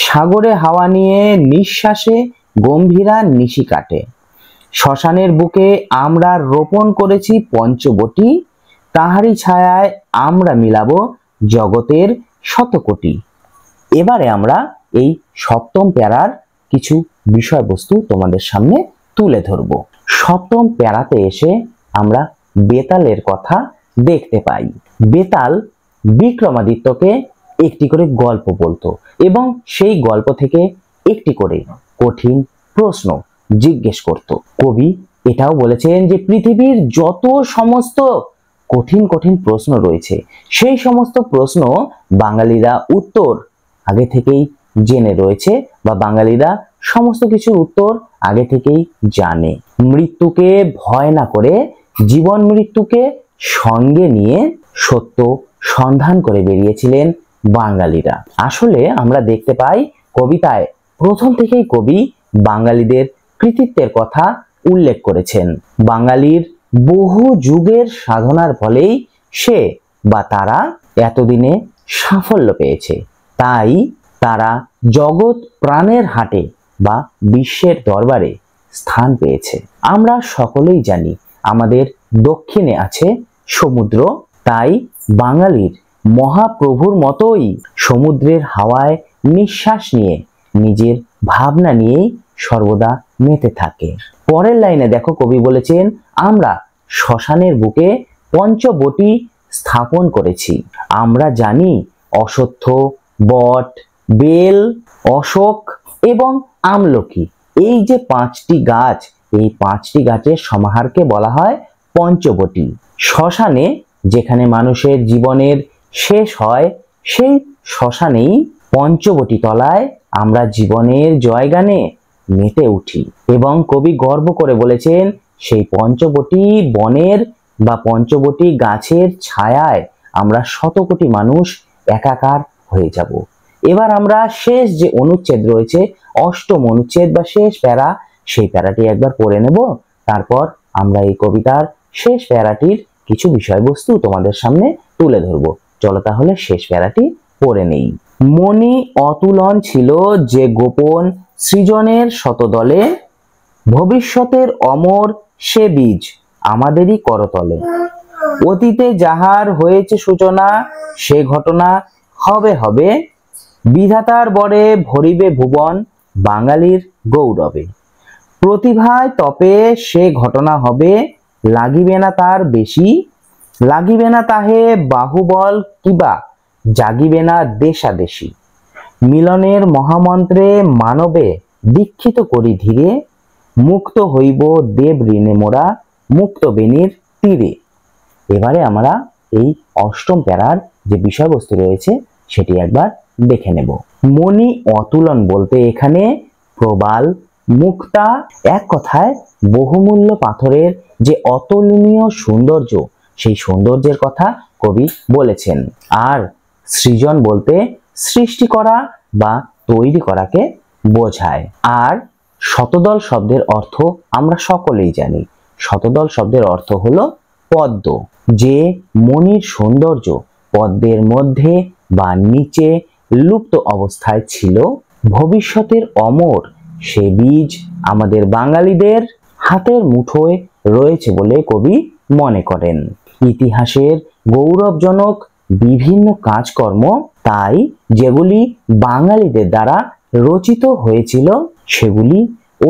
সাগরে হাওয়া নিয়ে নিঃশ্বাসে গম্ভীরা নিশি কাটে, শ্মশানের বুকে আমরা রোপণ করেছি পঞ্চবটি, তাহারি ছায়ায় আমরা মিলাবো জগতের শতকোটি। এবারে আমরা এই সপ্তম প্যারার কিছু বিষয়বস্তু তোমাদের সামনে তুলে ধরব। সপ্তম প্যারাতে এসে আমরা বেতালের কথা দেখতে পাই। বেতাল বিক্রমাদিত্যকে একটি করে গল্প বলতো এবং সেই গল্প থেকে একটি করে কঠিন প্রশ্ন জিজ্ঞেস করত। কবি এটাও বলেছেন যে পৃথিবীর যত সমস্ত কঠিন কঠিন প্রশ্ন রয়েছে সেই সমস্ত প্রশ্ন বাঙালিরা উত্তর আগে থেকেই জেনে রয়েছে বা বাঙালিরা সমস্ত কিছুর উত্তর আগে থেকেই জানে। মৃত্যুকে ভয় না করে জীবন মৃত্যুকে সঙ্গে নিয়ে সত্য সন্ধান করে বেরিয়েছিলেন বাঙালিরা। আসলে আমরা দেখতে পাই কবিতায় প্রথম থেকেই কবি বাঙালিদের কৃতিত্বের কথা উল্লেখ করেছেন। বাঙালির বহু যুগের সাধনার ফলেই সে বা তারা এতদিনে সাফল্য পেয়েছে, তাই তারা জগৎ প্রাণের হাটে বা বিশ্বের দরবারে স্থান পেয়েছে। আমরা সকলেই জানি আমাদের দক্ষিণে আছে সমুদ্র, তাই বাঙালির মহাপ্রভুর মতোই সমুদ্রের হাওয়ায় নিঃশ্বাস নিয়ে নিজের ভাবনা নিয়েই সর্বদা মেতে থাকে। পরের লাইনে দেখো কবি বলেছেন আমরা শ্মশানের বুকে পঞ্চবটি স্থাপন করেছি। আমরা জানি অশ্বত্থ, বট, বেল, অশোক এবং আমলকি, এই যে পাঁচটি গাছ, এই পাঁচটি গাছের সমাহারকে বলা হয় পঞ্চবটি। শ্মশানে যেখানে মানুষের জীবনের শেষ হয় সেই শ্মশানেই পঞ্চবটি তলায় আমরা জীবনের জয়গানে মেতে উঠি এবং কবি গর্ব করে বলেছেন সেই পঞ্চবটি বনের বা পঞ্চবটি গাছের ছায়ায় আমরা শতকোটি মানুষ একাকার হয়ে যাব। এবার আমরা শেষ যে অনুচ্ছেদ রয়েছে, অষ্টম অনুচ্ছেদ বা শেষ প্যারা, সেই প্যারাটি একবার পড়ে নেব, তারপর আমরা এই কবিতার শেষ প্যারাটির কিছু বিষয়বস্তু তোমাদের সামনে তুলে ধরব। চলো তাহলে শেষ প্যারাটি পড়ে নেই। মনি অতুলন ছিল যে গোপন সৃজনের শতদলে, ভবিষ্যতের অমর সে বীজ আমাদেরই করতলে, অতীতে যাহার হয়েছে সূচনা সে ঘটনা হবে হবে, বিধাতার বরে ভরিবে ভুবন বাঙালির গৌরবে, প্রতিভায় তপে সে ঘটনা হবে, লাগিবে না তার বেশি, লাগিবে না তাহে বাহুবল কিবা জাগিবে না দেশাদেশি, মিলনের মহামন্ত্রে মানবে দীক্ষিত করি ধীরে, মুক্ত হইব দেব ঋণে মোরা মুক্ত বেনির তীরে। এবারে আমরা এই অষ্টম প্যারার যে বিষয়বস্তু রয়েছে সেটি একবার দেখে নেব। মনি অতুলন বলতে এখানে প্রবাল, মুক্তা, এক কথায় বহুমূল্য পাথরের যে অতুলনীয় সৌন্দর্য, সেই সৌন্দর্যের কথা কবি বলেছেন। আর সৃজন বলতে সৃষ্টি করা বা তৈরি করাকে বোঝায়। আর শতদল শব্দের অর্থ আমরা সকলেই জানি। শতদল শব্দের অর্থ হলো পদ্ম। যে মনির সৌন্দর্য পদ্মের মধ্যে বা নিচে লুপ্ত অবস্থায় ছিল, ভবিষ্যতের অমর সে বীজ আমাদের বাঙালিদের হাতের মুঠোয় রয়েছে বলে কবি মনে করেন। ইতিহাসের গৌরবজনক বিভিন্ন কাজকর্ম তাই যেগুলি বাঙালিদের দ্বারা রচিত হয়েছিল সেগুলি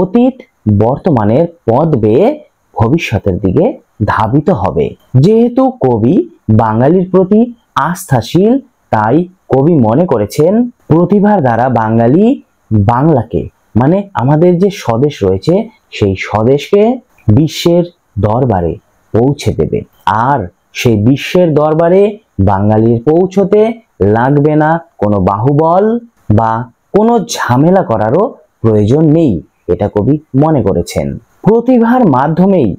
অতীত বর্তমানের পথ বেয়ে ভবিষ্যতের দিকে ধাবিত হবে। যেহেতু কবি বাঙালির প্রতি আস্থাশীল, তাই কবি মনে করেছেন প্রতিভার দ্বারা বাঙালি বাংলাকে মানে আমাদের যে স্বদেশ রয়েছে সেই স্বদেশকে বিশ্বের দরবারে পৌঁছে দেবে। আর সেই বিশ্বের দরবারে বাঙালির পৌঁছতে লাগবে না কোনো বাহুবল বা কোনো ঝামেলা করারও প্রয়োজন নেই, এটা কবি মনে করেছেন। প্রতিভার মাধ্যমেই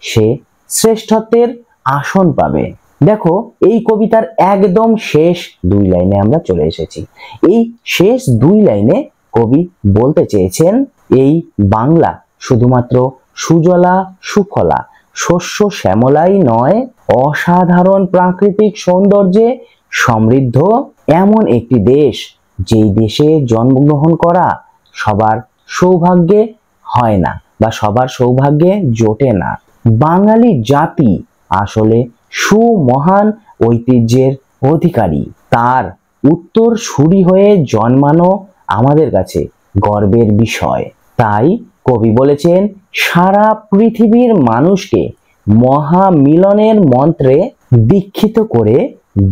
সে শ্রেষ্ঠত্বের আসন পাবে। দেখো এই কবিতার একদম শেষ 2 লাইনে আমরা চলে এসেছি। এই শেষ 2 লাইনে কবি বলতে চেয়েছেন, এই বাংলা শুধুমাত্র সুজলা সুফলা শস্য শ্যামলাই নয়, অসাধারণ প্রাকৃতিক সৌন্দর্যে সমৃদ্ধ এমন একটি দেশ, যেই দেশে জন্মগ্রহণ করা সবার সৌভাগ্যে হয় না বা সবার সৌভাগ্যে জোটে না। বাঙালি জাতি আসলে সুমহান ঐতিহ্যের অধিকারী। তার উত্তর সূরি হয়ে জন্মানো আমাদের কাছে গর্বের বিষয়। তাই কবি বলেছেন, সারা পৃথিবীর মানুষকে মহামিলনের মন্ত্রে দীক্ষিত করে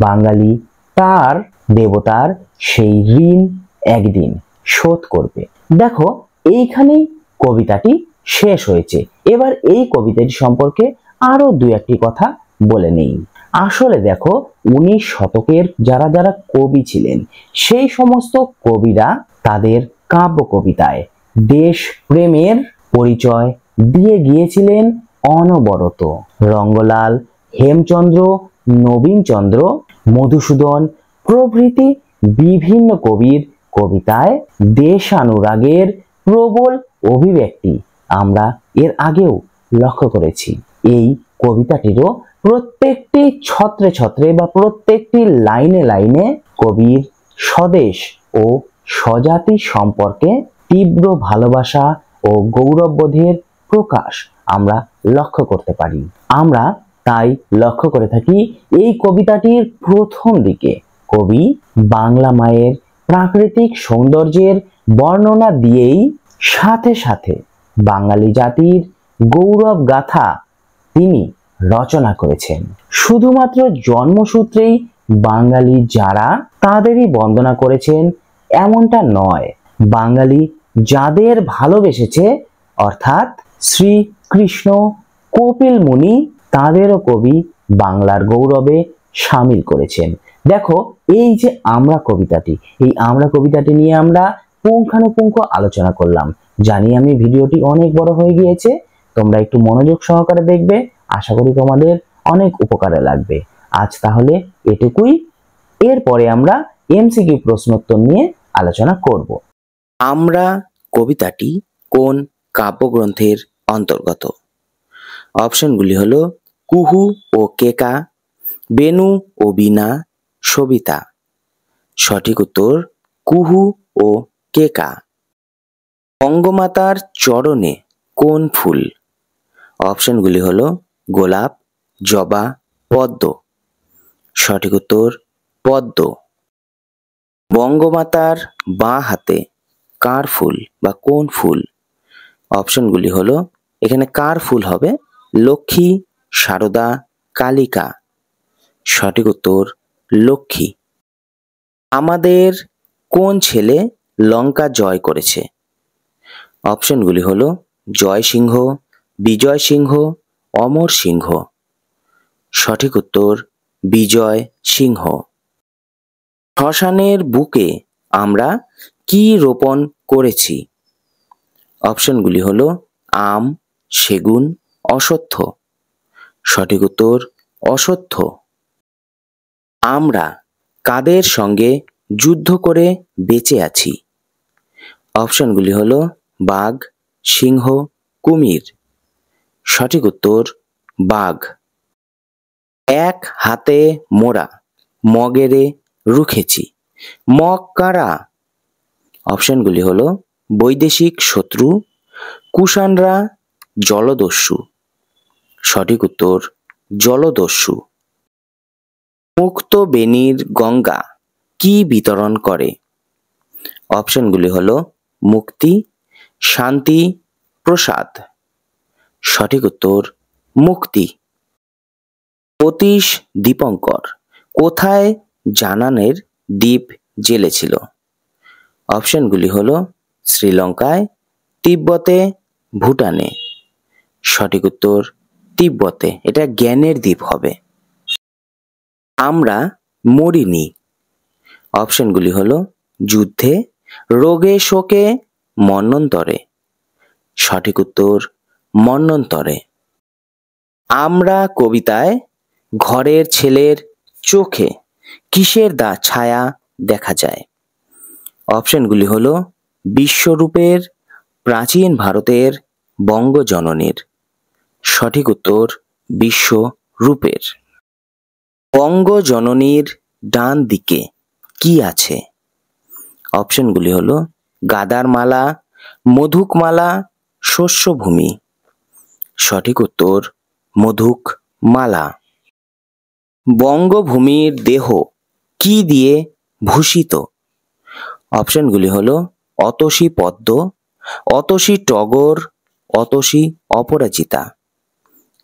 বাঙালি তার দেবতার সেই ঋণ একদিন শোধ করবে। দেখো এইখানেই কবিতাটি শেষ হয়েছে। এবার এই কবিতাটি সম্পর্কে আরো 2-1টি কথা বলে নেই। আসলে দেখো 19 শতকের যারা যারা কবি ছিলেন, সেই সমস্ত কবিরা তাদের কাব্য কবিতায় দেশ প্রেমের পরিচয় দিয়ে গিয়েছিলেন অনবরত। রঙ্গলাল, হেমচন্দ্র, নবীনচন্দ্র, মধুসূদন প্রভৃতি বিভিন্ন কবির কবিতায় দেশানুরাগের প্রবল অভিব্যক্তি আমরা এর আগেও লক্ষ্য করেছি। এই কবিতাটিরও প্রত্যেকটি ছত্রে ছত্রে বা প্রত্যেকটি লাইনে লাইনে কবির স্বদেশ ও স্বজাতি সম্পর্কে তীব্র ভালোবাসা ও গৌরববোধের প্রকাশ আমরা লক্ষ্য করতে পারি। আমরা তাই লক্ষ্য করে থাকি এই কবিতাটির প্রথম দিকে কবি বাংলা মায়ের প্রাকৃতিক সৌন্দর্যের বর্ণনা দিয়েই সাথে সাথে বাঙালি জাতির গৌরব গাথা তিনি রচনা করেছেন। শুধুমাত্র জন্মসূত্রেই বাঙালি যারা তাদেরই বন্দনা করেছেন এমনটা নয়। বাঙালি যাদের ভালোবেসেছে অর্থাৎ শ্রীকৃষ্ণ, কপিল মুনি, তাদেরও কবি বাংলার গৌরবে সামিল করেছেন। দেখো এই যে আমরা কবিতাটি, এই আমরা কবিতাটি নিয়ে আমরা পুঙ্খানুপুঙ্খ আলোচনা করলাম। জানি আমি ভিডিওটি অনেক বড় হয়ে গিয়েছে, তোমরা একটু মনোযোগ সহকারে দেখবে, আশা করি তোমাদের অনেক উপকারে লাগবে। আজ তাহলে এটুকুই। এরপরে আমরা এমসিকিউ প্রশ্নোত্তর নিয়ে আলোচনা করব। আমরা কবিতাটি কোন কাব্যগ্রন্থের অন্তর্গত? অপশনগুলি হলো কুহু ও কেকা, বেনু ও বীণা, সবিতা। সঠিক উত্তর কুহু ও কেকা। বঙ্গমাতার চরণে কোন ফুল? অপশনগুলি হলো গোলাপ, জবা, পদ্ম। সঠিক উত্তর পদ্ম। বঙ্গমাতার বাঁ হাতে কার ফুল বা কোন ফুল? অপশনগুলি হলো, এখানে কার ফুল হবে লক্ষ্মী, সারদা, কালিকা। সঠিক উত্তর লক্ষ্মী। আমাদের কোন ছেলে লঙ্কা জয় করেছে? অপশনগুলি হলো জয় সিংহ, বিজয় সিংহ, অমর সিংহ। সঠিক উত্তর বিজয় সিংহ। শ্মশানের বুকে আমরা কি রোপণ করেছি? অপশনগুলি হলো আম, সেগুন, অশ্বত্থ। সঠিক উত্তর অশ্বত্থ। আমরা কাদের সঙ্গে যুদ্ধ করে বেঁচে আছি? অপশনগুলি হলো বাঘ, সিংহ, কুমির। সঠিক উত্তর বাঘ। এক হাতে মোড়া মগেরে রুখেছি, মগ কারা? অপশনগুলি হলো বৈদেশিক শত্রু, কুষাণরা, জলদস্যু। সঠিক উত্তর জলদস্যু। মুক্ত বেনির গঙ্গা কি বিতরণ করে? অপশনগুলি হলো মুক্তি, শান্তি, প্রসাদ। সঠিক উত্তর মুক্তি। অতীশ দীপঙ্কর কোথায় জানানের দ্বীপ জ্বেলেছিল? অপশনগুলি হলো শ্রীলঙ্কায়, তিব্বতে, ভুটানে। সঠিক উত্তর তিব্বতে। এটা জ্ঞানের দ্বীপ হবে। আমরা মরিনি। অপশনগুলি হলো যুদ্ধে, রোগে, শোকে, মন্বন্তরে। সঠিক উত্তর মন্বন্তরে। আমরা কবিতায় ঘরের ছেলের চোখে কিসের ছায়া দেখা যায়? অপশনগুলি হলো বিশ্বরূপের, প্রাচীন ভারতের, বঙ্গজননীর। সঠিক উত্তর বিশ্বরূপের। বঙ্গজননীর ডান দিকে কি আছে? অপশনগুলি হলো গাদার মালা, মধুক মালা, শস্যভূমি। সঠিক উত্তর মধুক মালা। বঙ্গভূমির দেহ কি দিয়ে ভূষিত? অপশনগুলি হলো অতসী পদ্ম, অতসী টগর, অতসী অপরাজিতা।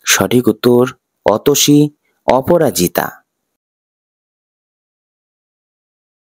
সঠিক উত্তর অতসী অপরাজিতা।